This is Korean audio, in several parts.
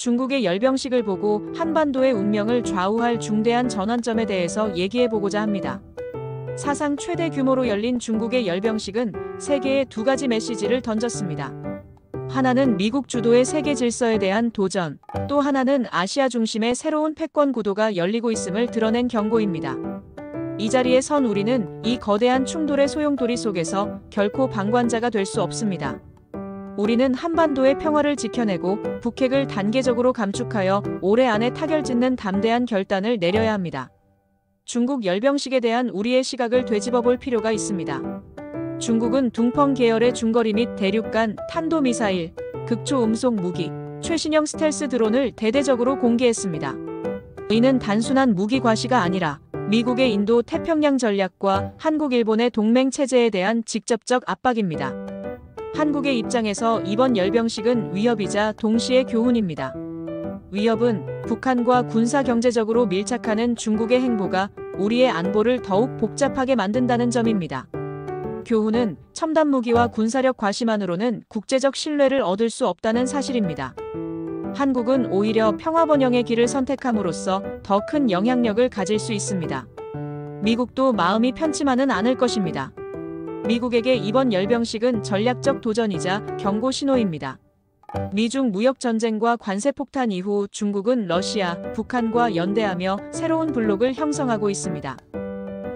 중국의 열병식을 보고 한반도의 운명을 좌우할 중대한 전환점에 대해서 얘기해보고자 합니다. 사상 최대 규모로 열린 중국의 열병식은 세계에 두 가지 메시지를 던졌습니다. 하나는 미국 주도의 세계 질서에 대한 도전, 또 하나는 아시아 중심의 새로운 패권 구도가 열리고 있음을 드러낸 경고입니다. 이 자리에 선 우리는 이 거대한 충돌의 소용돌이 속에서 결코 방관자가 될 수 없습니다. 우리는 한반도의 평화를 지켜내고 북핵을 단계적으로 감축하여 올해 안에 타결짓는 담대한 결단을 내려야 합니다. 중국 열병식에 대한 우리의 시각을 되짚어 볼 필요가 있습니다. 중국은 둥펑 계열의 중거리 및 대륙간 탄도미사일, 극초음속 무기, 최신형 스텔스 드론을 대대적으로 공개했습니다. 이는 단순한 무기 과시가 아니라 미국의 인도 태평양 전략과 한국 일본의 동맹 체제에 대한 직접적 압박입니다. 한국의 입장에서 이번 열병식은 위협이자 동시에 교훈입니다. 위협은 북한과 군사 경제적으로 밀착하는 중국의 행보가 우리의 안보를 더욱 복잡하게 만든다는 점입니다. 교훈은 첨단 무기와 군사력 과시만으로는 국제적 신뢰를 얻을 수 없다는 사실입니다. 한국은 오히려 평화 번영의 길을 선택함으로써 더 큰 영향력을 가질 수 있습니다. 미국도 마음이 편치만은 않을 것입니다. 미국에게 이번 열병식은 전략적 도전이자 경고 신호입니다. 미중 무역 전쟁과 관세 폭탄 이후 중국은 러시아, 북한과 연대하며 새로운 블록을 형성하고 있습니다.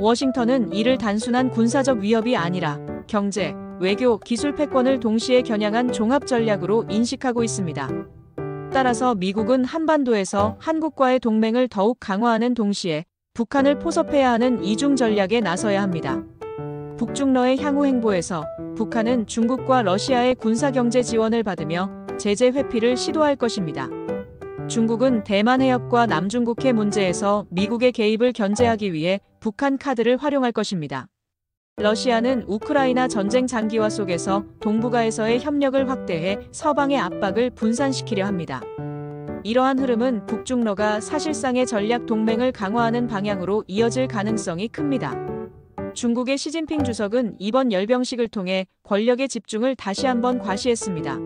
워싱턴은 이를 단순한 군사적 위협이 아니라 경제, 외교, 기술 패권을 동시에 겨냥한 종합 전략으로 인식하고 있습니다. 따라서 미국은 한반도에서 한국과의 동맹을 더욱 강화하는 동시에 북한을 포섭해야 하는 이중 전략에 나서야 합니다. 북중러의 향후 행보에서 북한은 중국과 러시아의 군사경제 지원을 받으며 제재 회피를 시도할 것입니다. 중국은 대만 해협과 남중국해 문제에서 미국의 개입을 견제하기 위해 북한 카드를 활용할 것입니다. 러시아는 우크라이나 전쟁 장기화 속에서 동북아에서의 협력을 확대해 서방의 압박을 분산시키려 합니다. 이러한 흐름은 북중러가 사실상의 전략 동맹을 강화하는 방향으로 이어질 가능성이 큽니다. 중국의 시진핑 주석은 이번 열병식을 통해 권력의 집중을 다시 한번 과시했습니다.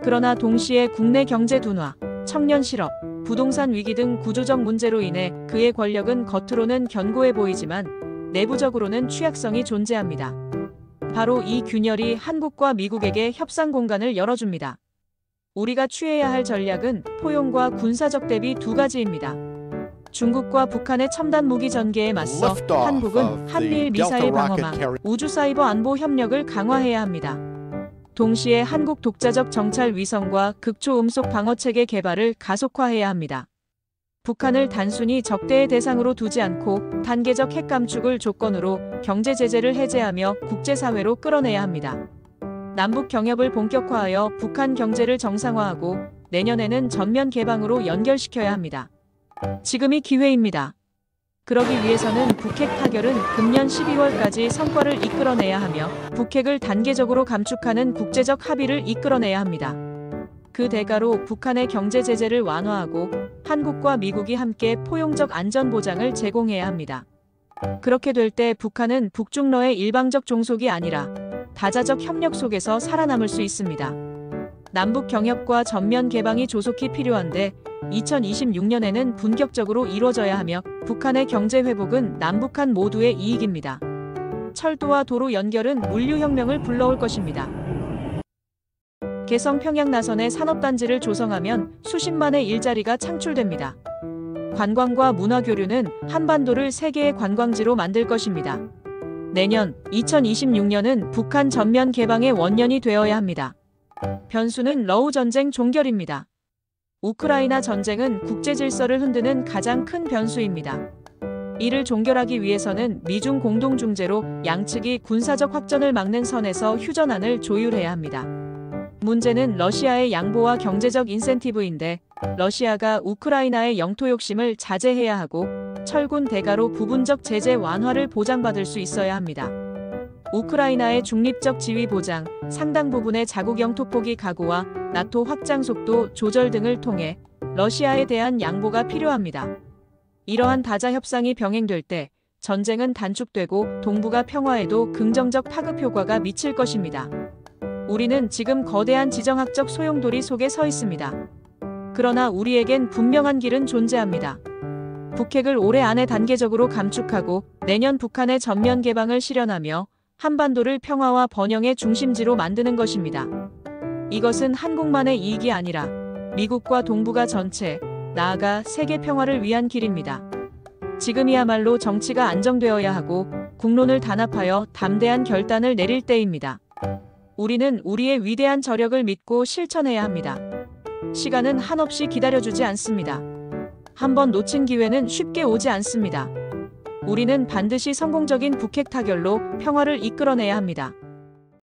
그러나 동시에 국내 경제 둔화, 청년 실업, 부동산 위기 등 구조적 문제로 인해 그의 권력은 겉으로는 견고해 보이지만 내부적으로는 취약성이 존재합니다. 바로 이 균열이 한국과 미국에게 협상 공간을 열어줍니다. 우리가 취해야 할 전략은 포용과 군사적 대비 두 가지입니다. 중국과 북한의 첨단 무기 전개에 맞서 한국은 한미일 미사일 방어망, 우주 사이버 안보 협력을 강화해야 합니다. 동시에 한국 독자적 정찰 위성과 극초음속 방어체계 개발을 가속화해야 합니다. 북한을 단순히 적대의 대상으로 두지 않고 단계적 핵 감축을 조건으로 경제 제재를 해제하며 국제사회로 끌어내야 합니다. 남북 경협을 본격화하여 북한 경제를 정상화하고 내년에는 전면 개방으로 연결시켜야 합니다. 지금이 기회입니다. 그러기 위해서는 북핵 타결은 금년 12월까지 성과를 이끌어내야 하며 북핵을 단계적으로 감축하는 국제적 합의를 이끌어내야 합니다. 그 대가로 북한의 경제 제재를 완화하고 한국과 미국이 함께 포용적 안전 보장을 제공해야 합니다. 그렇게 될 때 북한은 북중러의 일방적 종속이 아니라 다자적 협력 속에서 살아남을 수 있습니다. 남북 경협과 전면 개방이 조속히 필요한데 2026년에는 본격적으로 이루어져야 하며 북한의 경제 회복은 남북한 모두의 이익입니다. 철도와 도로 연결은 물류혁명을 불러올 것입니다. 개성 평양 나선의 산업단지를 조성하면 수십만의 일자리가 창출됩니다. 관광과 문화교류는 한반도를 세계의 관광지로 만들 것입니다. 내년 2026년은 북한 전면 개방의 원년이 되어야 합니다. 변수는 러우 전쟁 종결입니다. 우크라이나 전쟁은 국제 질서를 흔드는 가장 큰 변수입니다. 이를 종결하기 위해서는 미중 공동 중재로 양측이 군사적 확전을 막는 선에서 휴전안을 조율해야 합니다. 문제는 러시아의 양보와 경제적 인센티브인데 러시아가 우크라이나의 영토 욕심을 자제해야 하고 철군 대가로 부분적 제재 완화를 보장받을 수 있어야 합니다. 우크라이나의 중립적 지위 보장, 상당 부분의 자국 영토 포기 각오와 나토 확장 속도 조절 등을 통해 러시아에 대한 양보가 필요합니다. 이러한 다자 협상이 병행될 때 전쟁은 단축되고 동북아 평화에도 긍정적 파급 효과가 미칠 것입니다. 우리는 지금 거대한 지정학적 소용돌이 속에 서 있습니다. 그러나 우리에겐 분명한 길은 존재합니다. 북핵을 올해 안에 단계적으로 감축하고 내년 북한의 전면 개방을 실현하며 한반도를 평화와 번영의 중심지로 만드는 것입니다. 이것은 한국만의 이익이 아니라 미국과 동북아 전체, 나아가 세계 평화를 위한 길입니다. 지금이야말로 정치가 안정되어야 하고 국론을 단합하여 담대한 결단을 내릴 때입니다. 우리는 우리의 위대한 저력을 믿고 실천해야 합니다. 시간은 한없이 기다려주지 않습니다. 한번 놓친 기회는 쉽게 오지 않습니다. 우리는 반드시 성공적인 북핵 타결로 평화를 이끌어내야 합니다.